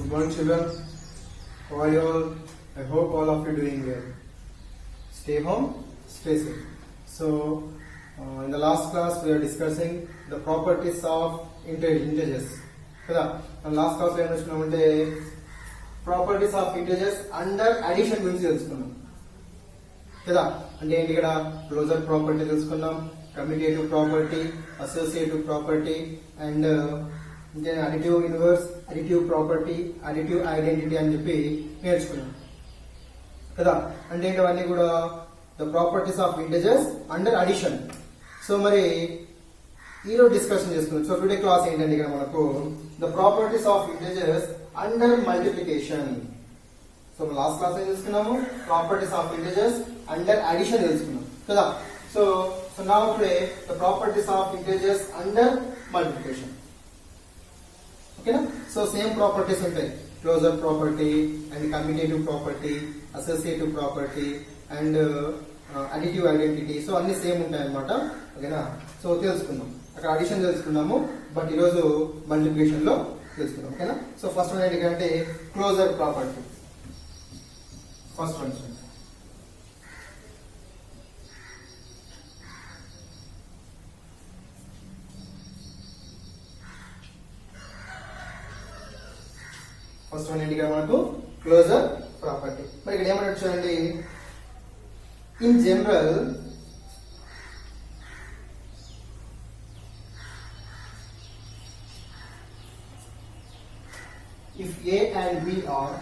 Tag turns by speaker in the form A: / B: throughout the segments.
A: Good morning, children. How are you all? I hope all of you doing well. Stay home, stay safe. So, in the last class we are discussing the properties of integers. కదా మన last class లో ఏం నేర్చుకున్నామంటే properties of integers under addition గురించి తెలుసుకున్నాం కదా. అంటే ఏంటి, ఇక్కడ క్లోజర్ ప్రాపర్టీ తెలుసుకున్నాం, commutative property, associative property and additive inverse, additive property, additive identity అని చెప్పి నేర్చుకున్నాం కదా. అంటే ఇవన్నీ కూడా the properties of integers under addition. So మరి ఈరోజు డిస్కషన్ చేసుకున్నాం. సో టుడే క్లాస్ ఏంటంటే ఇక్కడ మనకు the properties of integers under multiplication. So last class ఏం తెలుసుకున్నాము, properties of integers under addition తెలుసుకున్నాం కదా. So now today the properties of integers under multiplication. ఓకేనా. సో సేమ్ ప్రాపర్టీస్ ఉంటాయి, closure property and commutative property, associative property and additive identity. So అన్ని same ఉంటాయి అన్నమాట. ఓకేనా. సో తెలుసుకుందాం, అక్కడ అడిషన్ తెలుసుకున్నాము, బట్ ఈరోజు మల్టిప్లికేషన్ లో తెలుసుకుందాం. ఓకేనా. సో ఫస్ట్ వన్ ఏంటంటే క్లోజర్ ప్రాపర్టీ. ఫస్ట్ వన్ ఏంటి మనకు క్లోజర్ ప్రాపర్టీ. మరి ఇక్కడ ఏమన్నా చూడండి, in general if A and B are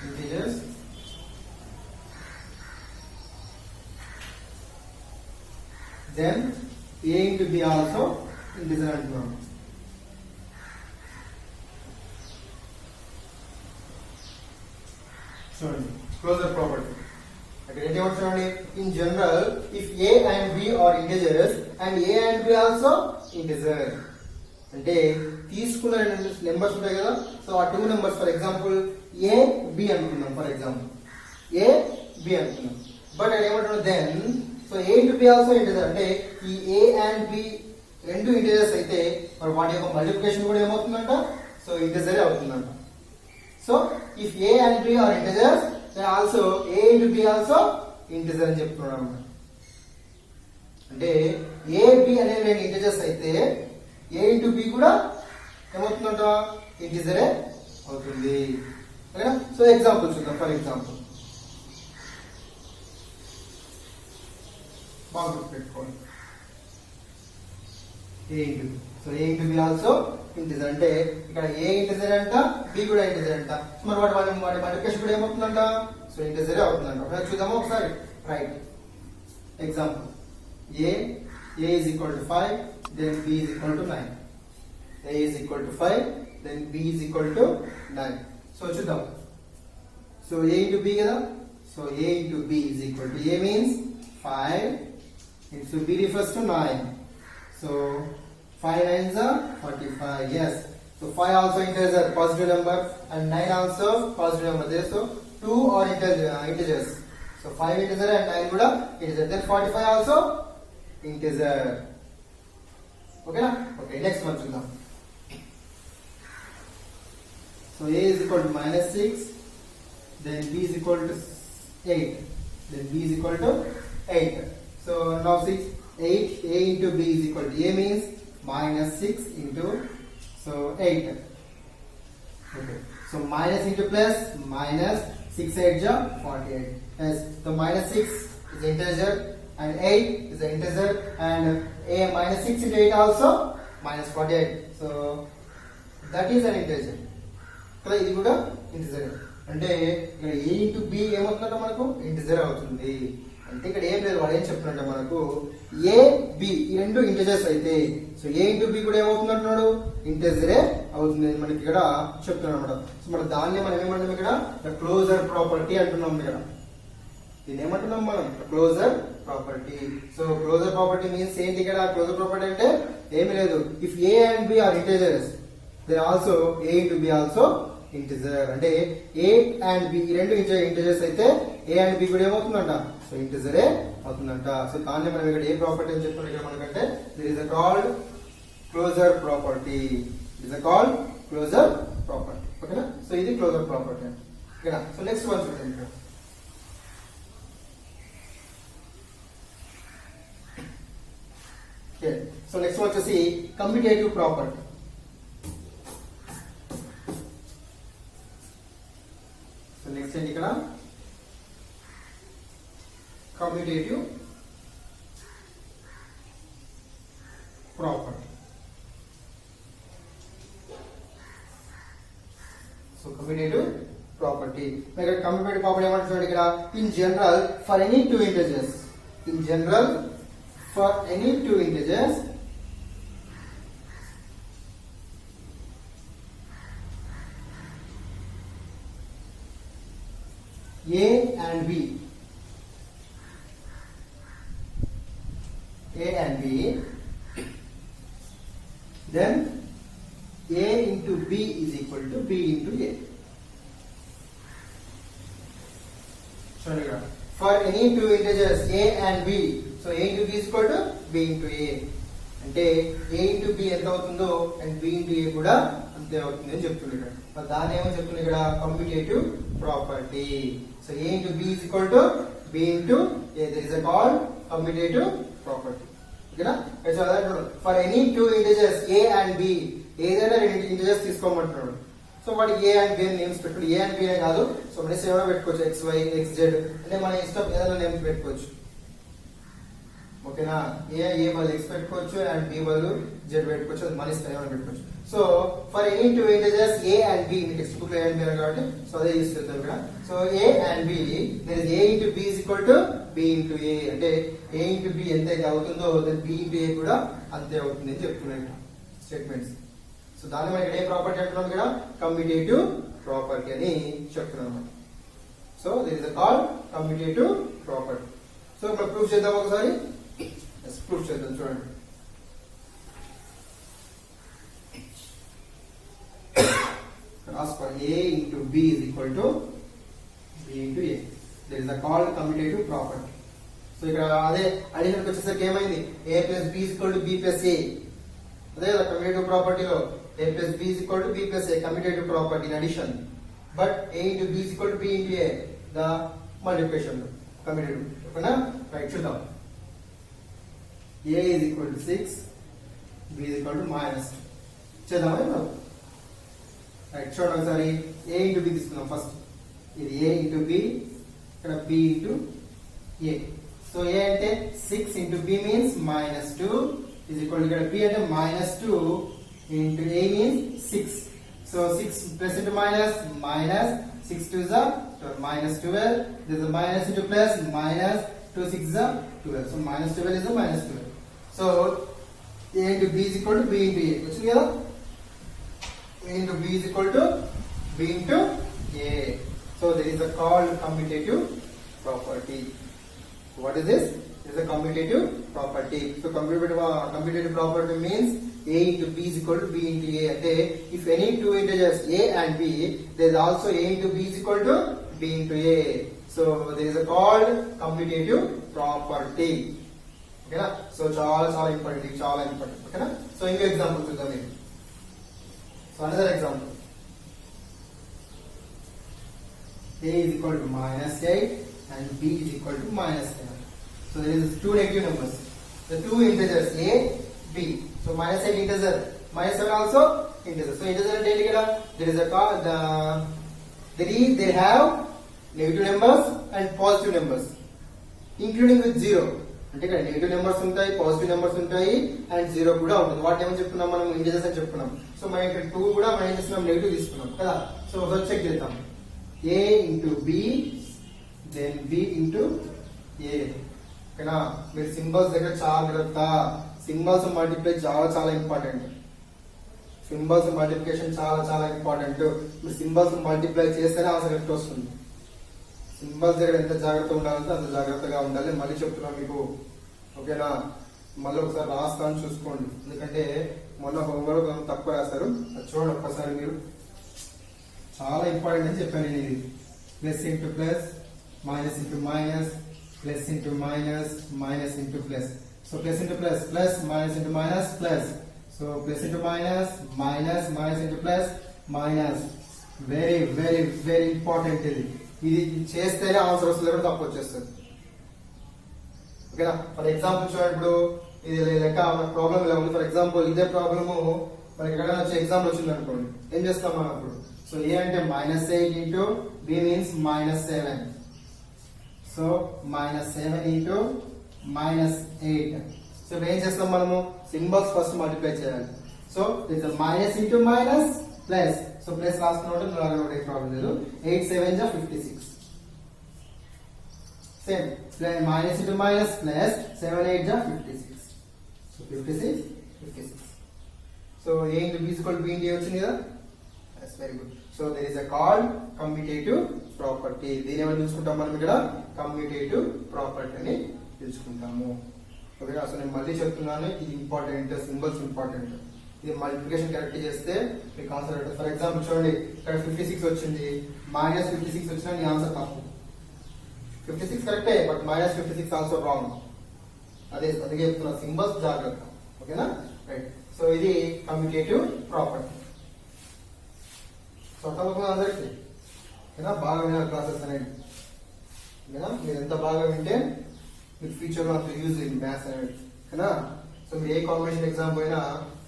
A: integers, then A into B also integer అంటున్నాం. చూడండి క్లోజర్ ప్రాపర్టీ అక్కడ ఏంటి చూడండి, in general if A and B are integers and a and b also integer. అంటే తీసుకున్న రెండు నెంబర్స్ ఉంటాయి కదా. సో ఆ two numbers for example a b అనుకున్నాం, ఫర్ ఎగ్జాంపుల్ ఏ బి అనుకున్నాం. బట్ అది ఏమంటున్నాం దెన్ సో ఏ ఇంటూ బి ఆల్సో ఇంటిజర్. అంటే ఈ ఏ అండ్ బి రెండు ఇంటిజర్స్ అయితే మరి వాటి యొక్క మల్టిప్లికేషన్ కూడా ఏమవుతుందంట, సో ఇంటిజరే అవుతుందంట. So if A and B are integers then also a into b also integer అని చెప్తున్నాం. అంటే a b అనేవి రెండు ఇంటిజర్స్ అయితే a into b కూడా ఏమవుతుందంట, ఇంటిజరే అవుతుంది. ఓకేనా. సో ఎగ్జాంపుల్ చూద్దాం. ఫర్ ఎగ్జాంపుల్ బాగా గుర్తుపెట్టుకోండి, a into b. సో a into b also integer. అంటే ఇక్కడ ఏ ఇంటిజర్ అంట, బి కూడా ఇంటిజర్ అంట. మరి వాటి మల్టిప్లికేషన్ కూడా ఏమవుతుందంట, సో ఇంటిజరే అవుతుందంట. ఒకసారి చూద్దాము ఒకసారి. Right example A is equal to 5 then B is equal to 9. A is equal to 5 then B is equal to 9. So చూద్దాం. సో ఏ ఇంటూ బి కదా. So A into B is equal to A means 5 into B refers to 9. So 5 9s are 45. Yes. So 5 also integer, positive number, and 9 also positive number. There so 2 are integers. So 5 integer and 9 kuda integer. Then 45 also integer. Okay na? Okay. Next one chudam. So a is equal to -6. Then b is equal to 8. Then b is equal to 8. So now 6 8 a into b is equal to a means -6 into so 8. Okay. So minus into plus, minus 6 8 ja 48. Yes. So -6 is integer and 8 is an integer and a -6 into 8 also -48. So that is an integer. కదా ఇది కూడా integer. అంటే ఇక్కడ a into b ఏమవుతుందంటే మనకు integer అవుతుంది. అంటే ఇక్కడ ఏం లేదు, వాడు ఏం చెప్తున్నట్టే మనకు ఏ బి ఈ రెండు ఇంటిజర్స్ అయితే సో ఏ ఇంటూ బి కూడా ఏమవుతుంది అంటున్నాడు, ఇంటిజరే అవుతుంది మనకి ఇక్కడ చెప్తున్నాడు అనమాట. సో మన దాన్ని మనం ఏమంటాం ఇక్కడ ద క్లోజర్ ప్రాపర్టీ అంటున్నాం. ఇక్కడ దీన్ని ఏమంటున్నాం మనం, closure property. So closure property means ఏంటి, ఇక్కడ క్లోజర్ ప్రాపర్టీ అంటే ఏమి లేదు, if A and B are integers then also A into B also integer. అంటే ఏ అండ్ బి రెండు ఇంటిజర్స్ అయితే ఏ అండ్ బి కూడా ఏమవుతుందంట, సో ఇంటిజరే అవుతుందంట. సో దాన్ని మనం ఇక్కడ ఏ ప్రాపర్టీ అని చెప్పుకున్నాం ఇక్కడ మనకంటే this is called closure property. It is called closure property. ఓకేనా, సో ఇది క్లోజర్ ప్రాపర్టీ. ఓకేనా, సో నెక్స్ట్ వన్ చూడండి. ఓకే, సో నెక్స్ట్ వచ్చేసి కమ్యూటేటివ్ ప్రాపర్టీ. సో నెక్స్ట్ ఏంటి ఇక్కడ commutative property. So commutative property, ఇక్కడ కమ్యూటేటివ్ ప్రాపర్టీ ఏమంటే చూడండి ఇక్కడ in general for any two integers, in general for any two integers a and b, then a into b is equal to b into a. For any two integers a and b, so a into b is equal to b into a. అంటే a into b ఎంత అవుతుందో and b into a కూడా అంతే అవుతుంది అని చెప్తున్నాడు. మరి దాని ఏమో చెప్తుంది ఇక్కడ commutative property. So a into b is equal to b into a. There is a called commutative property. ఓకేనా, for any two integers a and b, ఏదైనా రెండు ఇంటిజర్స్ తీసుకోమంటున్నాడు. సో వాటి ఏ అండ్ బి అని నేమ్స్ పెట్టుకోండి. ఏ అండ్ బి అనే కాదు, so మన ఏమైనా పెట్టుకోవచ్చు, ఎక్స్ వై ఎక్స్ జెడ్ అంటే మన ఇష్టం ఏదైనా నేమ్స్ పెట్టుకోవచ్చు. ఓకేనా, ఏ బదులు ఎక్స్ పెట్టుకోవచ్చు అండ్ బి బదులు జెడ్ పెట్టుకోవచ్చు, అది మన ఇష్టం ఏమైనా పెట్టుకోవచ్చు. So for any two integers a and b, మీ టెక్స్ట్ బుక్ లో ఏ అండ్ బి కాబట్టి సో అదే యూస్ చేద్దాం ఇక్కడ. So a and b, there is a into b is equal to b into a. అంటే ఏ ఇంటూ బి ఎంత అయితే అవుతుందో దెన్ బి ఇంటూ ఏ కూడా అంతే అవుతుంది అని చెప్తున్నాయి స్టేట్మెంట్స్. సో దాన్ని మనం ఏ ప్రాపర్టీ అంటున్నాం ఇక్కడ కమ్యూటేటివ్ ప్రాపర్టీ అని చెప్తున్నాం. So this is called commutative property. So ఇప్పుడు ప్రూఫ్ చేద్దాం ఒకసారి, ప్రూఫ్ చేద్దాం చూడండి. As for a into b is equal to b into a, there is a called commutative property. So ఇక్కడ అదే అడిషన్కి వచ్చేసరికి ఏమైంది, a plus b is equal to b plus a. అదే కదా commutative ప్రాపర్టీలో a plus b is equal to b plus a, commutative property in addition. But a into b is equal to b into a, the multiplication commutative. ఓకేనా, right చూద్దాం. a is equal to 6, b is equal to -2. చేద్దామా ఇప్పుడు? Right చూడండి ఒకసారి. a into b తీసుకుందాం first. ఇది a into b, ఇక్కడ b into a. So a అంటే 6 into b means -2 is equal to ఇక్కడ b అంటే -2 into a means 6. So 6 plus into minus, minus 6 to is a -12. There is a minus into plus, minus 2 6 is a 12. So -12 is a -12. So a into b is equal to b into a. వచ్చింది కదా, a into b is equal to b into a. So there is a called commutative property. What is this? This is a commutative property. So commutative property means a into b is equal to b into a. అంటే if any two integers a and b, there is also a into b is equal to b into a. So there is a called commutative property. ఓకేనా, so చాలా చాలా important, చాలా important. ఓకేనా, so ఇంకో example చూద్దాం మీరు. So another example, a is equal to -8 and b is equal to -7. So there is two negative numbers, the two integers a, b. So -8 integer, -7 also integer. So integer అంటే ఏంటి కదా, there is a they have negative numbers and positive numbers including with 0. అంటే ఇక్కడ negative numbers ఉంటాయి, positive numbers ఉంటాయి and 0 కూడా ఉంటుంది. వాటి ఏమని చెప్తున్నాం మనం, ఇంటిజర్స్ అని చెప్పుకున్నాం. సో మనం ఇక్కడ 2 కూడా మనం ఏం చేస్తున్నాం, నెగటివ్ తీసుకున్నాం కదా. సో ఒకసారి చెక్ చేద్దాం. a into b then b into a. ఓకేనా, మీరు సింబల్స్ దగ్గర జాగ్రత్త. సింబల్స్ మల్టిప్లై చాలా చాలా ఇంపార్టెంట్. సింబల్స్ మల్టిప్లికేషన్ చాలా చాలా ఇంపార్టెంట్. మీరు సింబల్స్ మల్టిప్లై చేస్తేనే ఆన్సర్ కరెక్ట్ వస్తుంది. సింబల్స్ దగ్గర ఎంత జాగ్రత్తగా ఉండాలంటే అంత జాగ్రత్తగా ఉండాలి. మళ్ళీ చెప్తున్నాం మీకు. ఓకేనా, మళ్ళీ ఒకసారి రాస్తాను చూసుకోండి. ఎందుకంటే మొన్న హోంవర్క్ తక్కువ రాశారు, అది చూడండి ఒక్కసారి మీరు. చాలా ఇంపార్టెంట్ అని చెప్పాను నేను. ఇది plus into plus, minus into minus, plus into minus, minus into plus. So plus into plus plus, minus into minus plus. So plus into minus, minus, minus into plus, minus. Very very very important ఇది. ఇది చేస్తేనే answer వస్తుంది, కూడా తప్పు వచ్చేస్తుంది. ఓకేనా? For example చూడండి, ఇప్పుడు ఇది లెక్క ప్రాబ్లం ఇలా ఉంది. ఫర్ ఎగ్జాంపుల్ ఇదే ప్రాబ్లము మనకి ఎక్కడైనా వచ్చే ఎగ్జాంపుల్ వచ్చింది అనుకోండి, ఏం చేస్తాం మనం అప్పుడు? సో ఏ అంటే -8 into b means -7. So -7 into -8. So ఏం చేస్తాం మనము? సింబల్స్ ఫస్ట్ మల్టిప్లై చేయాలి. So it's minus into minus plus. So plus రాసుకున్నట్టు ప్రాబ్లం లేదు. 8 7 జా 56. Same minus into minus plus 7 8 జా 56. So 56 56. So a into b is equal to b into a వచ్చింది కదా. That's very good. So there is a called commutative property. దీని ఏమని తెలుసుకుంటాం మనం ఇక్కడ? కమ్యూటేటివ్ ప్రాపర్టీ అని తెలుసుకుంటాము. ఓకే, అసలు నేను మళ్ళీ చెప్తున్నాను, ఇది ఇంపార్టెంట్, సింబల్స్ ఇంపార్టెంట్. ఇది మల్టిప్లికేషన్ కరెక్ట్ చేస్తే మీకు ఆన్సర్ అవుతుంది. ఫర్ ఎగ్జాంపుల్ చూడండి, ఇక్కడ 56 వచ్చింది, -56 వచ్చినా నీ ఆన్సర్ తప్పు. 56 కరెక్టే, బట్ -56 ఆల్సో రాంగ్. అదే చెప్తున్నా, సింబల్స్ జాగ్రత్త. ఓకేనా? రైట్. సో ఇది కమ్యూటేటివ్ ప్రాపర్టీ. సో అర్థమవుతుంది అందరికీ? ఓకేనా? బాగా వినాలి క్లాసెస్ అనేది. ఓకేనా? మీరు ఎంత బాగా వింటే మీకు ఫ్యూచర్ లో అంత యూజ్ అయింది మ్యాథ్స్ అనేది. ఓకేనా? సో మీరు ఏ కాంబినేషన్ ఎగ్జామ్ పోయినా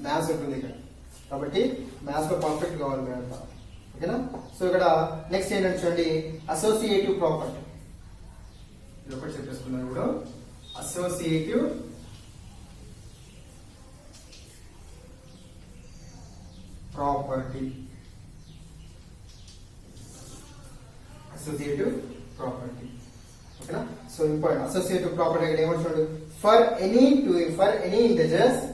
A: మ్యాథ్స్ ఉంటుంది ఇక్కడ, కాబట్టి మ్యాథ్స్ లో పర్ఫెక్ట్ కావాలి మీరు. ఓకేనా? సో ఇక్కడ నెక్స్ట్ ఏంటంటే చూడండి, అసోసియేటివ్ ప్రాపర్టీ. ఇది ఒకటి చెప్పేసుకున్నాను ఇప్పుడు. Associative property. Associative property. ఓకేనా? సో ఇంపార్టెంట్ అసోసియేటివ్ ప్రాపర్టీ ఇక్కడ ఏమంటాడు? For any integers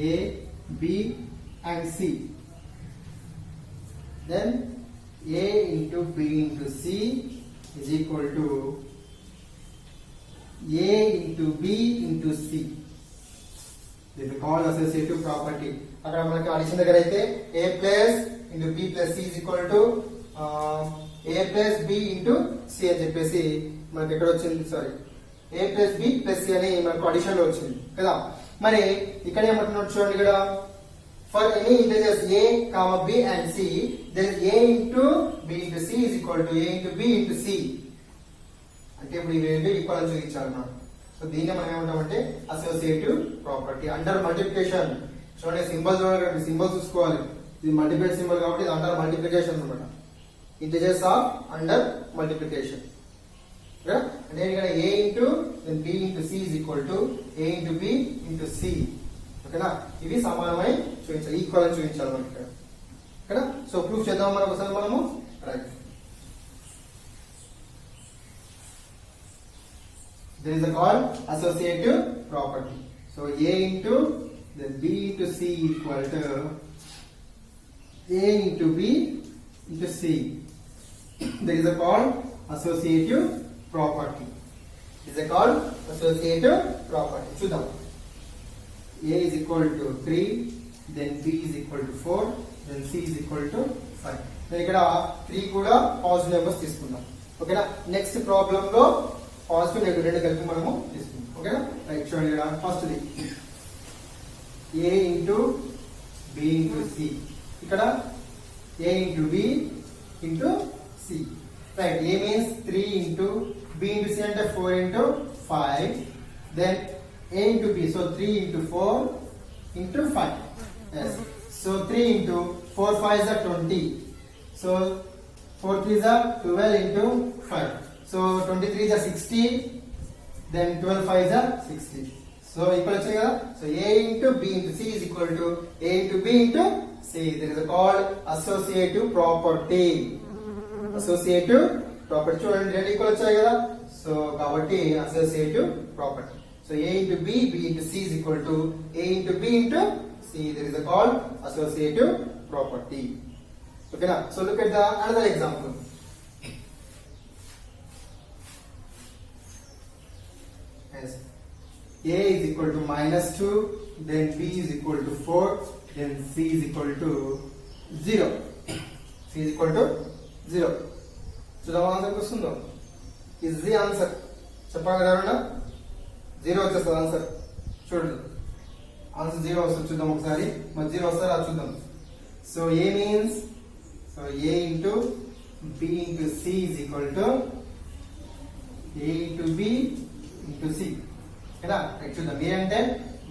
A: A, B and C, then A into B into C is equal to A into B into C. This is called associative property. అక్కడ మనకి addition దగ్గర అయితే A plus into B plus C is equal to A plus B into C అని చెప్పేసి మనకి ఎక్కడ వచ్చింది? Sorry, A plus B plus C అని మనకు అడిషన్ లో వచ్చింది కదా. మరి ఇక్కడ ఏమంటున్నాడు చూడండి, ఇక్కడ for any integers A, B and C, then A into B into C is equal to A into B into C. అంటే ఇప్పుడు ఈ రెండు ఈక్వల్ అని చూపించాలి మనం. సో దీన్ని మనం ఏమంటామంటే అసోసియేటివ్ ప్రాపర్టీ. అండర్ మల్టిప్లికేషన్ చూడండి, సింబల్ చూడండి, సింబల్ చూసుకోవాలి. ఇది మల్టిప్లికేషన్ సింబల్ కాబట్టి ఇది అండర్ మల్టిప్లికేషన్ అనమాట. Integers of under multiplication. అంటే ఇక్కడ A into then B into C is equal to A into B into C. ఓకేనా? ఇవి సమానమై చూపించాలి, ఈక్వల్ అని చూపించాలి మనకి ఇక్కడ. ఓకేనా? సో ప్రూఫ్ చేద్దాం మనం ఒకసారి మనము. Right. There is a called associative property. So A into then B into C equal to A into B into C. There is a called associative property. Is a called associative property. చూద్దాం. A is equal to 3, then B is equal to 4, then C is equal to 5. నేను ఇక్కడ 3 కూడా positive numbers తీసుకుందాం. ఓకేనా? Next problem లో positive negative రెండు కలిపి మనము తీసుకుందాం. ఓకేనా? రైట్. చూడండి ఇక్కడ first the A into B into C. ఇక్కడ A into B into C. Right. A means 3 into B into C అంటే 4 into 5. Then A into B. So 3 into 4 into 5. Yes. So 3 into 4 5 is 20. So 4 3 is 12 into 5. So 23 is 60. Then 12 5 is 60. So equal వచ్చాయి కదా. So A into B into C is equal to A into B into C. There is a called associative property. Associative property. చూడండి రెండు equal వచ్చాయి కదా. So కాబట్టి associative property. So A into B, B into C is equal to A into B into C. There is a called associative property. Okay now. So look at the another example. as A is equal to -2, then B is equal to 4, then C is equal to 0. C is equal to 0. చూద్దాం answer వస్తుందో. Is the answer చెప్పగలరా? 0 వచ్చేస్తుంది answer. చూడండి answer 0 వస్తుంది. చూద్దాం ఒకసారి మరి 0 వస్తారా చూద్దాం. So A means A into B into C is equal to A into B into C. కదా చూద్దాం. A అంటే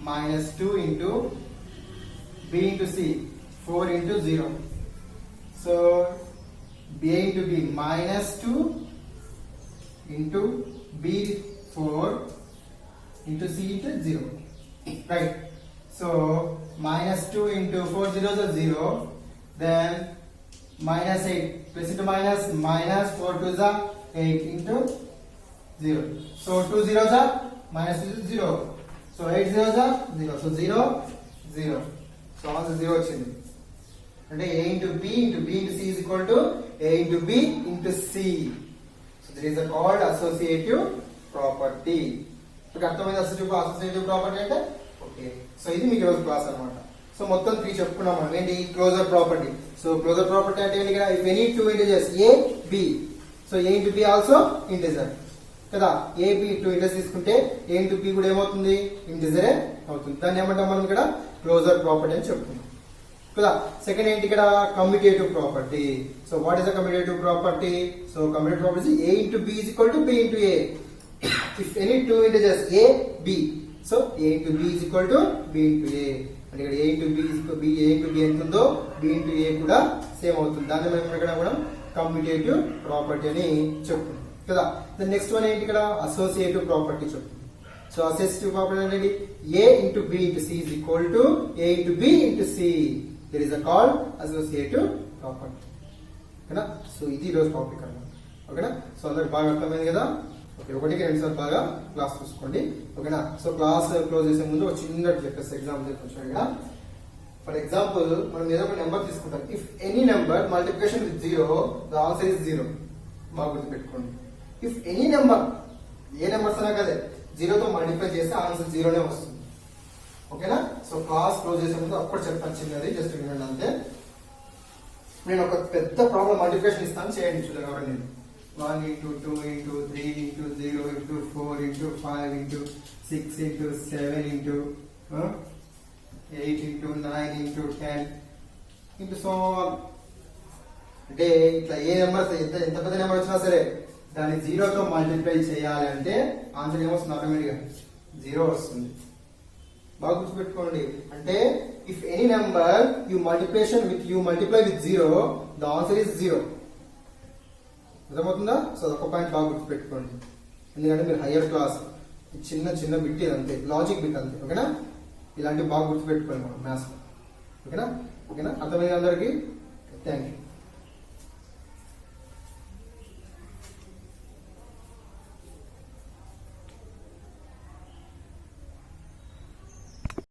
A: -2 into B into C, 4 into 0. So A into B -2 into B 4 into C into 0. Right. So -2 into 4 zeros are 0. Then -8 plus into minus, -4 2s are 8 into 0. So 2 zeros are -2 is 0. So 8 zeros are 0. So 0 0. So answer 0 వచ్చింది. అంటే A into B into B into C is equal to A into B into C. So there is a called associative property. మీకు అర్థమైంది associative property అంటే? Okay. So ఇది మీకు ఈరోజు class అన్నమాట. So మొత్తం 3 చెప్పుకున్నాం మనం. ఏంటి? Closure property. So closure property అంటే ఏంటి? ఇక్కడ if any two integers A B, సో A into B also integer కదా. A B two integers తీసుకుంటే A into B కూడా ఏమవుతుంది? ఇంటిజరే అవుతుంది. దాన్ని ఏమంటాం మనం ఇక్కడ? క్లోజర్ ప్రాపర్టీ అని చెప్పుకున్నాం కదా. సెకండ్ ఏంటి ఇక్కడ? Commutative property. So what is the commutative property? So commutative property A into B is equal to B into A. If any two integers A B, so A into B is equal to B into A. అంటే ఇక్కడ A into B is equal to B, A into B ఎంత ఉందో B into A కూడా same అవుతుంది. దాన్ని మనం ఇక్కడ కూడా కమ్యూటేటివ్ ప్రాపర్టీ అని చెప్పుకున్నాం కదా. ద నెక్స్ట్ వన్ ఏంటి ఇక్కడ? అసోసియేటివ్ ప్రాపర్టీ చెప్పుకున్నాం. సో అసోసియేటివ్ ప్రాపర్టీ అనేది A into B into C is equal to A into B into C. There is a called associative property. ఓకేనా. సో ఇది ఈరోజు టాపిక్ అన్నమాట. ఓకేనా. సో అందరికి బాగా అర్థమైంది కదా. ఓకే, ఒకటికి 2 సార్లు బాగా క్లాస్ చూసుకోండి. ఓకేనా. సో క్లాస్ క్లోజ్ చేసే ముందు ఒక చిన్న చెప్పేసి ఎగ్జాంపుల్ చెప్పొచ్చాను కదా. ఫర్ ఎగ్జాంపుల్ మనం ఏదో ఒక నెంబర్ తీసుకుంటాం. If any number multiplication with 0, the answer is 0. బాగా గుర్తుపెట్టుకోండి. If any number, A numbers అయినా కదే 0 తో మల్టిప్లై చేస్తే ఆన్సర్ 0నే వస్తుంది. ఓకేనా. సో క్లాస్ క్లోజ్ చేసే ముందు అప్పుడు చెప్తాను చిన్నది, జస్ట్ వినండి అంతే. నేను ఒక పెద్ద ప్రాబ్లం మల్టిప్లికేషన్ ఇస్తాను, చేయండి. చూడండి ఎవరు నేను 1 into 2 into 3 into 0 into 4 into 5 into 6 into 7 into 8 into 9 into 10 into so on. అంటే ఇట్లా ఏ నెంబర్స్ ఎంత పెద్ద నెంబర్ వచ్చినా సరే దాన్ని 0 తో మల్టిప్లై చేయాలి అంటే ఆన్సర్ ఏమొస్తుంది? ఆటోమేటిక్ గా 0 వస్తుంది. బాగా గుర్తుపెట్టుకోండి. అంటే if any number you multiply with 0, the answer is 0. అర్థమవుతుందా? సో ఒక పాయింట్ బాగా గుర్తుపెట్టుకోండి. ఎందుకంటే మీరు హయ్యర్ క్లాస్, చిన్న చిన్న బిట్ అంతే, లాజిక్ బిట్ అంతే. ఓకేనా. ఇలాంటివి బాగా గుర్తుపెట్టుకోండి మనం మ్యాథ్స్. ఓకేనా. ఓకేనా. అర్థమైంది అందరికీ? Thank you.